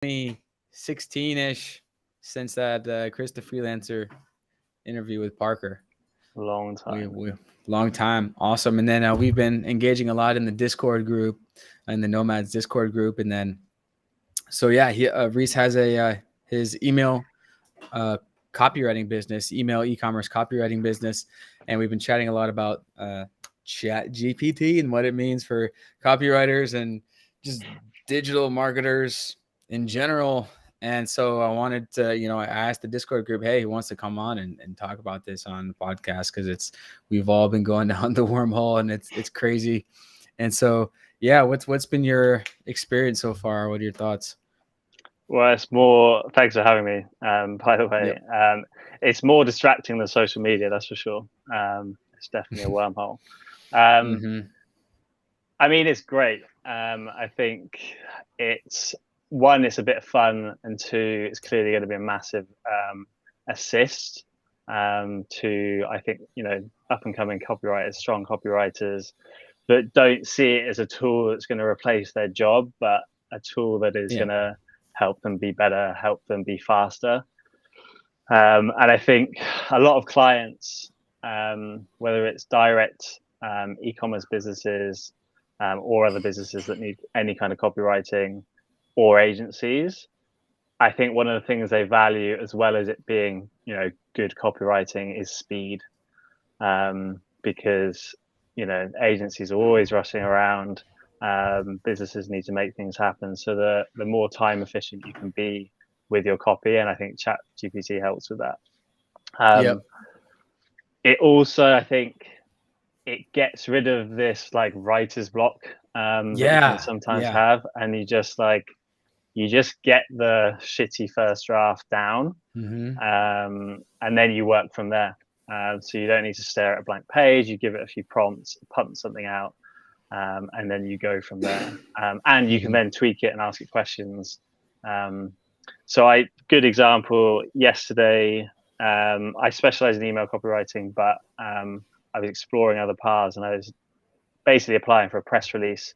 2016-ish since that Chris the Freelancer interview with Parker. Long time. We long time, awesome. And then we've been engaging a lot in the Discord group, in the Nomads Discord group, and then so yeah, Rhys has his email uh, copywriting business, email e-commerce copywriting business, and we've been chatting a lot about ChatGPT and what it means for copywriters and just digital marketers in general. And so I wanted to, I asked the Discord group, hey, who wants to come on and talk about this on the podcast? Because we've all been going down the wormhole and it's crazy. And so, yeah, what's been your experience so far? What are your thoughts? Well, it's more. Thanks for having me. By the way, Yep. it's more distracting than social media. That's for sure. It's definitely a wormhole. Um, Mm-hmm. I mean, it's great. I think it's one, it's a bit of fun, and two, it's clearly going to be a massive assist to, I think, up and coming copywriters, strong copywriters that don't see it as a tool that's going to replace their job, but a tool that is Yeah. going to help them be better, help them be faster. And I think a lot of clients, whether it's direct e-commerce businesses or other businesses that need any kind of copywriting or agencies, I think one of the things they value, as well as it being, good copywriting, is speed. Because, agencies are always rushing around. Businesses need to make things happen. So the more time efficient you can be with your copy, and I think ChatGPT helps with that. Yep. It also, I think, it gets rid of this like writer's block that you can Yeah. sometimes Yeah. have, and you just get the shitty first draft down, Mm-hmm. and then you work from there. So you don't need to stare at a blank page. You give it a few prompts, punt something out, and then you go from there. And you can Mm-hmm. then tweak it and ask it questions. Good example, yesterday, I specialize in email copywriting, but I was exploring other paths, and I was basically applying for a press release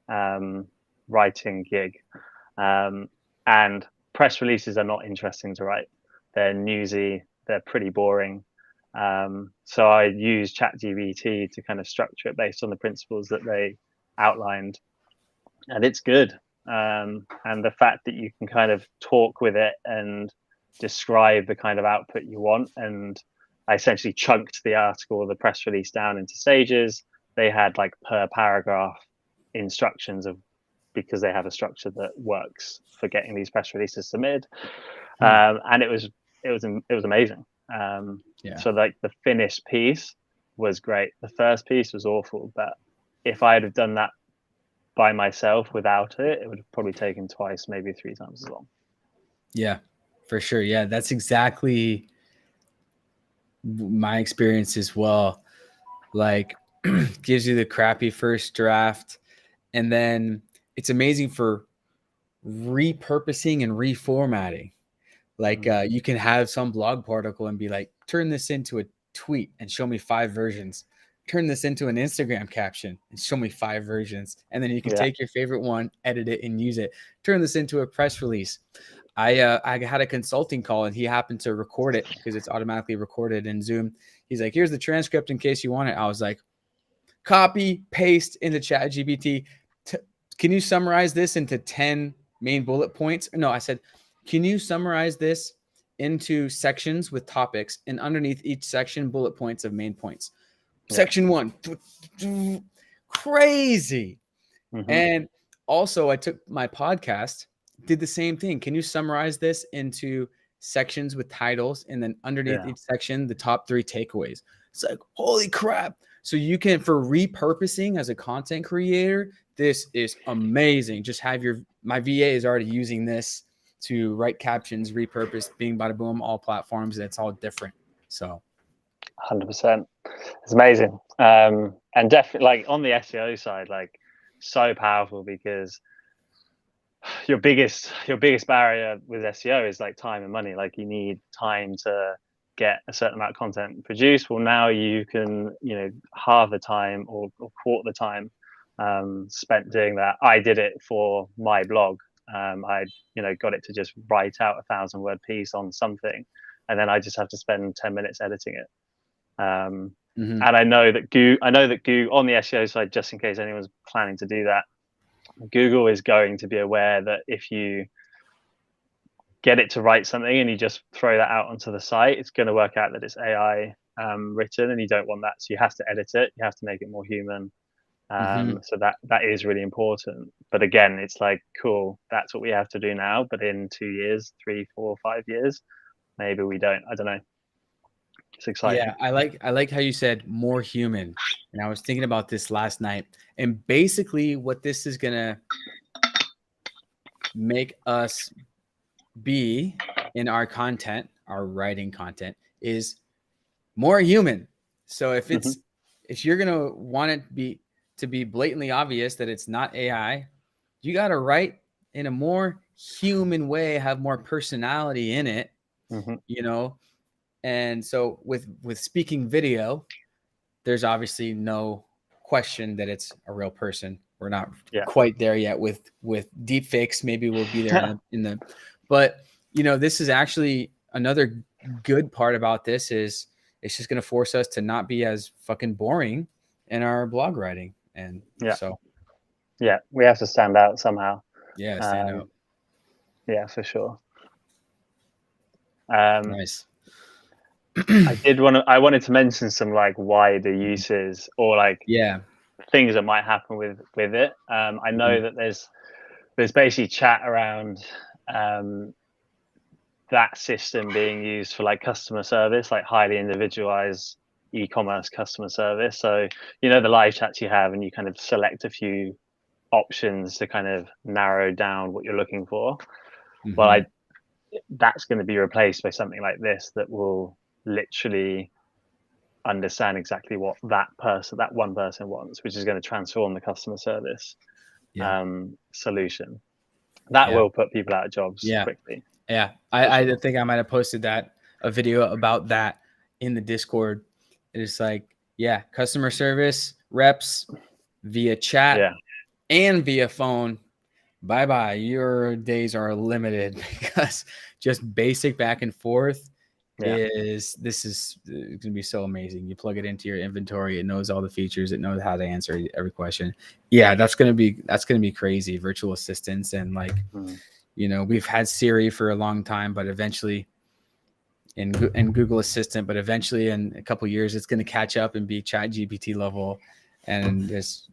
writing gig. And press releases are not interesting to write. They're newsy, they're pretty boring. So I used ChatGPT to kind of structure it based on the principles that they outlined, and it's good. And the fact that you can kind of talk with it and describe the kind of output you want. And I essentially chunked the article, the press release, down into stages. They had like per paragraph instructions of, because they have a structure that works for getting these press releases submitted. And it was amazing. Yeah. So like the finished piece was great. The first piece was awful, but if I had done that by myself without it, it would have probably taken twice, maybe three times as long. Yeah, for sure. Yeah, that's exactly my experience as well. Like, gives you the crappy first draft, and then it's amazing for repurposing and reformatting. Like, you can have some blog article and be like, turn this into a tweet and show me 5 versions. Turn this into an Instagram caption and show me 5 versions. And then you can Yeah. take your favorite one, edit it, and use it. Turn this into a press release. I had a consulting call and he happened to record it because it's automatically recorded in Zoom. He's like, here's the transcript in case you want it. I was like, copy, paste into ChatGPT. Can you summarize this into 10 main bullet points? No, I said, can you summarize this into sections with topics and underneath each section, bullet points of main points? Yeah. Section 1, crazy. Mm-hmm. And also, I took my podcast, did the same thing. Can you summarize this into sections with titles and then underneath Yeah. each section, the top 3 takeaways? It's like, holy crap. So you can, for repurposing as a content creator, this is amazing. Just have my VA is already using this to write captions, repurpose, Bing, bada boom, all platforms. That's all different. So 100%. It's amazing. And definitely, like, on the SEO side, like, so powerful, because your biggest barrier with SEO is like time and money. Like, you need time to get a certain amount of content produced. Well, now you can, halve the time or quarter the time spent doing that. I did it for my blog. I got it to just write out a 1,000-word piece on something, and then I just have to spend 10 minutes editing it. Mm-hmm. And I know that Google on the SEO side, just in case anyone's planning to do that, Google is going to be aware that if you get it to write something and you just throw that out onto the site, it's going to work out that it's AI written, and you don't want that. So you have to edit it. You have to make it more human. Mm-hmm. So that is really important. But again, it's like, cool, that's what we have to do now. But in 2 years, 3, 4, 5 years, maybe we don't. I don't know. It's exciting. Yeah, I like how you said more human. And I was thinking about this last night. And basically what this is gonna make us be in our content, our writing content, is more human. So if Mm-hmm. if you're gonna want it to be blatantly obvious that it's not AI, you gotta write in a more human way, have more personality in it, Mm-hmm. you know. And so with speaking video, there's obviously no question that it's a real person. We're not Yeah. quite there yet with deep fakes. Maybe we'll be there but this is actually another good part about this is it's just going to force us to not be as fucking boring in our blog writing. And Yeah. so, Yeah, we have to stand out somehow. yeah, stand out. Yeah, for sure. Nice. I wanted to mention some like wider uses or like Yeah. things that might happen with it. I know Mhm. that there's basically chat around that system being used for like customer service, like highly individualized e-commerce customer service. So the live chats you have, and you kind of select a few options to kind of narrow down what you're looking for. Well, that's going to be replaced by something like this that will literally understand exactly what that one person wants, which is going to transform the customer service Yeah. solution. That Yeah. will put people out of jobs Yeah. quickly. Yeah. For I sure. think I might have posted a video about that in the Discord. It's like, yeah, customer service reps via chat Yeah. and via phone. Bye bye. Your days are limited because just basic back and forth Yeah. is going to be so amazing. You plug it into your inventory, it knows all the features, it knows how to answer every question. Yeah, that's going to be crazy. Virtual assistants and like, we've had Siri for a long time, but eventually in Google Assistant, but eventually in a couple of years, it's going to catch up and be ChatGPT level. And it's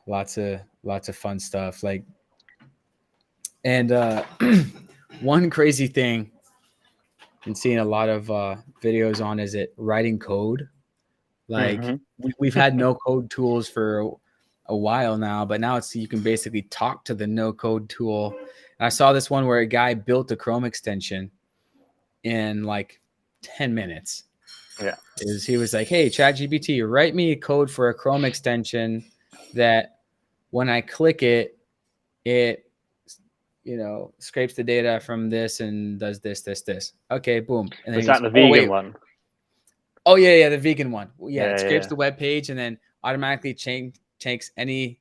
lots of fun stuff. Like, and one crazy thing and seeing a lot of videos on is it writing code. Like we've had no code tools for a while now, but now you can basically talk to the no code tool. And I saw this one where a guy built a Chrome extension in like 10 minutes. Yeah. He was like, hey, ChatGPT, write me a code for a Chrome extension that when I click it, it scrapes the data from this and does this. Okay, boom. And then Was he that goes, the oh, vegan wait. one? Oh, yeah, the vegan one. Yeah, it scrapes Yeah. the web page and then automatically takes any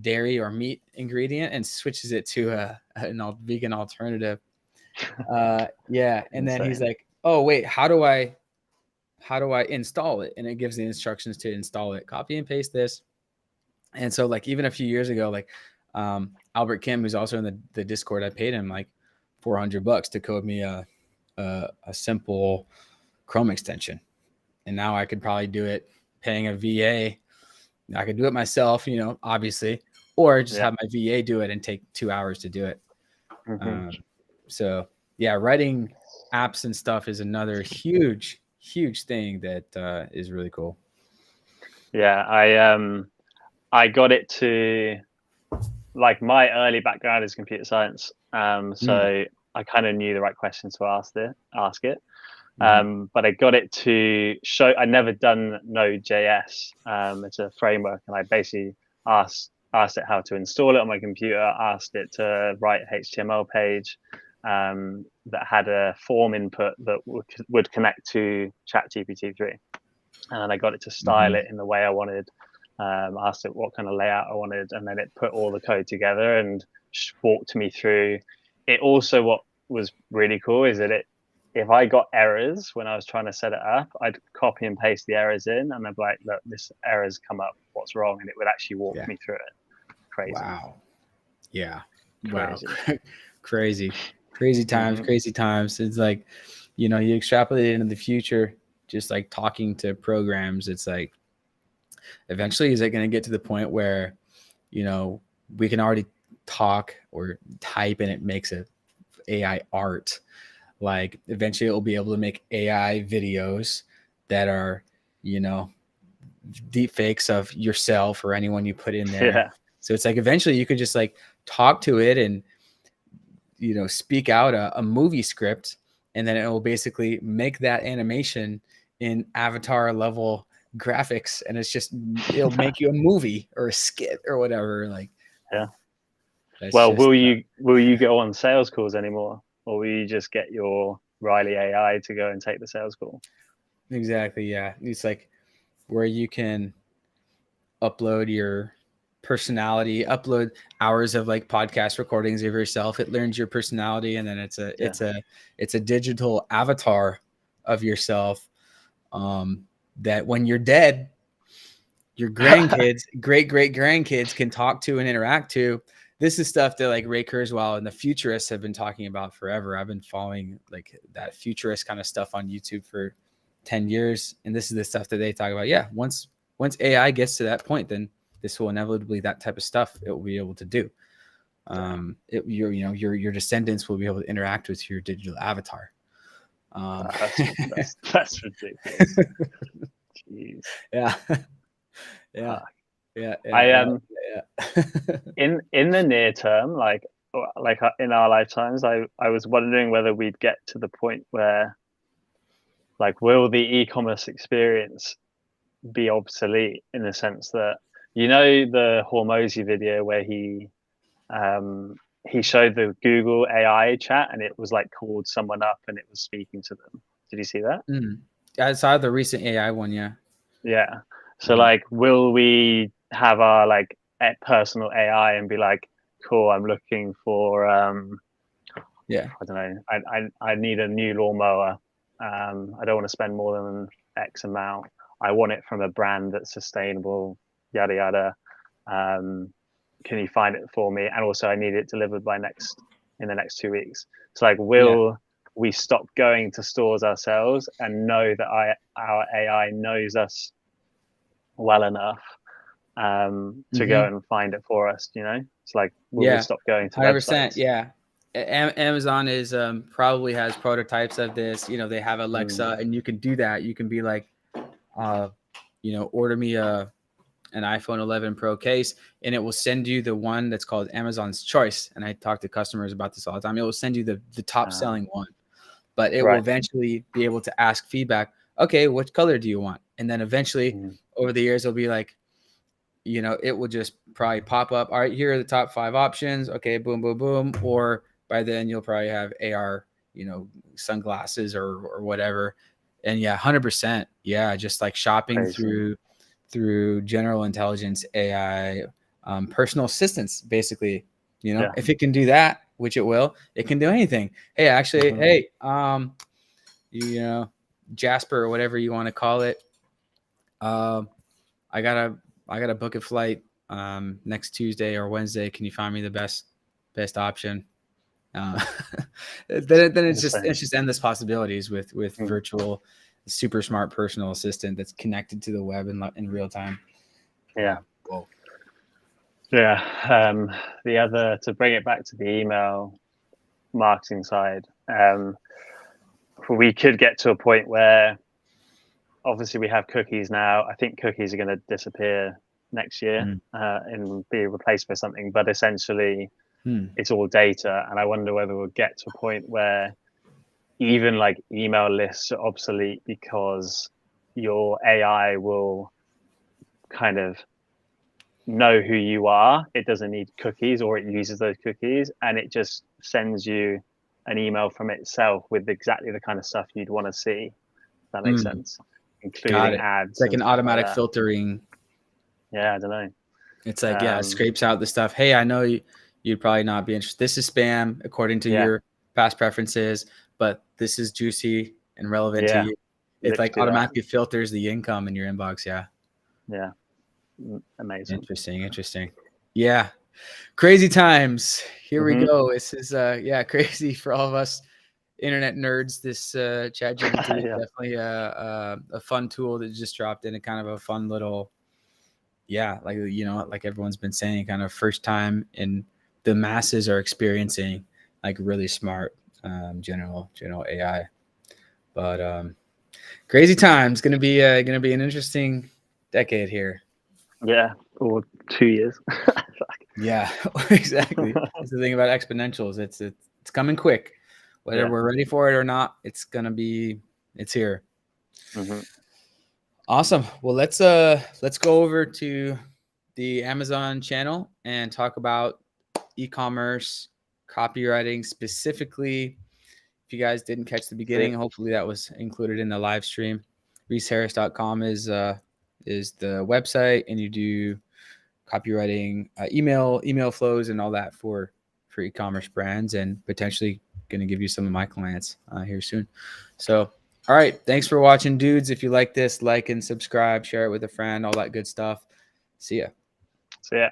dairy or meat ingredient and switches it to a vegan alternative. Yeah, and then he's like, oh, wait, how do I install it? And it gives the instructions to install it. Copy and paste this. And so like even a few years ago, like Albert Kim, who's also in the Discord, I paid him like $400 to code me a simple Chrome extension. And now I could probably do it paying a VA. I could do it myself, obviously, or just have my VA do it and take 2 hours to do it. So yeah, writing apps and stuff is another huge thing that is really cool. Yeah, I got it to, like, my early background is computer science, so I kind of knew the right questions to ask it. But I got it to show. I never done Node.js. It's a framework, and I basically asked it how to install it on my computer. Asked it to write a HTML page that had a form input that would connect to ChatGPT 3, and I got it to style it in the way I wanted asked it what kind of layout I wanted, and then it put all the code together and walked me through it. Also, what was really cool is that if I got errors when I was trying to set it up, I'd copy and paste the errors in, and I'd be like, look, this error's come up, what's wrong? And it would actually walk me through it. Crazy. Wow. Yeah. Crazy. Wow. Crazy times, crazy times. It's like, you extrapolate it into the future, just like talking to programs. It's like, eventually, is it going to get to the point where, we can already talk or type and it makes a AI art? Like, eventually it will be able to make AI videos that are, deep fakes of yourself or anyone you put in there. Yeah. So it's like, eventually you could just like talk to it and, speak out a movie script, and then it will basically make that animation in avatar level graphics, and it'll make you a movie or a skit or whatever. Like, yeah. Well, will you go on sales calls anymore, or will you just get your Riley AI to go and take the sales call? Exactly. Yeah. It's like where you can upload your personality, upload hours of like podcast recordings of yourself. It learns your personality, and then it's a digital avatar of yourself, that when you're dead, your grandkids, great grandkids can talk to and interact to. This is stuff that like Ray Kurzweil and the futurists have been talking about forever. I've been following like that futurist kind of stuff on YouTube for 10 years. And this is the stuff that they talk about. Yeah. Once AI gets to that point, then this will inevitably, that type of stuff it will be able to do. Your descendants will be able to interact with your digital avatar. That's ridiculous. Jeez. Yeah. Yeah. Yeah. In the near term, like in our lifetimes, I was wondering whether we'd get to the point where, like, will the e-commerce experience be obsolete, in the sense that, the Hormozy video where he showed the Google AI chat, and it was like called someone up and it was speaking to them. Did you see that? I saw the recent AI one. Yeah. So like, will we have our like personal AI and be like, cool, I'm looking for I don't know, I need a new lawnmower. I don't want to spend more than X amount. I want it from a brand that's sustainable, yada yada. Can you find it for me? And also, I need it delivered in the next 2 weeks. So like, will we stop going to stores ourselves and know that our AI knows us well enough to go and find it for us? It's like, will we stop going to 100%, websites? Yeah. Amazon is probably has prototypes of this. They have Alexa, and you can do that. You can be like, order me an iPhone 11 Pro case, and it will send you the one that's called Amazon's Choice. And I talk to customers about this all the time. It will send you the top selling one, but it will eventually be able to ask feedback. Okay, what color do you want? And then eventually over the years, it'll be like, it will just probably pop up. All right, here are the top 5 options. Okay, boom, boom, boom. Or by then you'll probably have AR, sunglasses or whatever. And 100%. Yeah. Just like shopping through general intelligence, AI, personal assistance, basically, if it can do that, which it will, it can do anything. Hey, actually, hey, Jasper, or whatever you want to call it. I gotta book a flight next Tuesday or Wednesday. Can you find me the best option? Then it's just endless possibilities with virtual super smart personal assistant that's connected to the web in real time. Whoa. The other, to bring it back to the email marketing side, we could get to a point where, obviously, we have cookies now. I think cookies are going to disappear next year and be replaced by something. But essentially, it's all data. And I wonder whether we'll get to a point where even like email lists are obsolete, because your AI will kind of know who you are. It doesn't need cookies, or it uses those cookies, and it just sends you an email from itself with exactly the kind of stuff you'd want to see. If that makes sense. Including ads. It's like an automatic filtering. Yeah, I don't know. It's like, yeah, it scrapes out the stuff. Hey, I know you'd probably not be interested. This is spam according to your past preferences, but this is juicy and relevant to you. It like automatically filters the income in your inbox. Yeah. Yeah. Amazing. Interesting. Yeah. Crazy times. Here we go. This is crazy for all of us internet nerds. This ChatGPT is definitely a fun tool that just dropped in, a kind of a fun little, like, like everyone's been saying, kind of first time in the masses are experiencing like really smart general AI. But crazy times. Gonna be an interesting decade here. Yeah, or 2 years. Yeah, exactly. That's the thing about exponentials. It's coming quick. Whether we're ready for it or not, it's here. Awesome. Well, let's go over to the Amazon channel and talk about e-commerce copywriting specifically. If you guys didn't catch the beginning, hopefully that was included in the live stream. RhysHarris.com is the website, and you do copywriting, email flows, and all that for e-commerce brands, and potentially going to give you some of my clients here soon. So, all right, thanks for watching, dudes. If you like this, like and subscribe, share it with a friend, all that good stuff. See ya.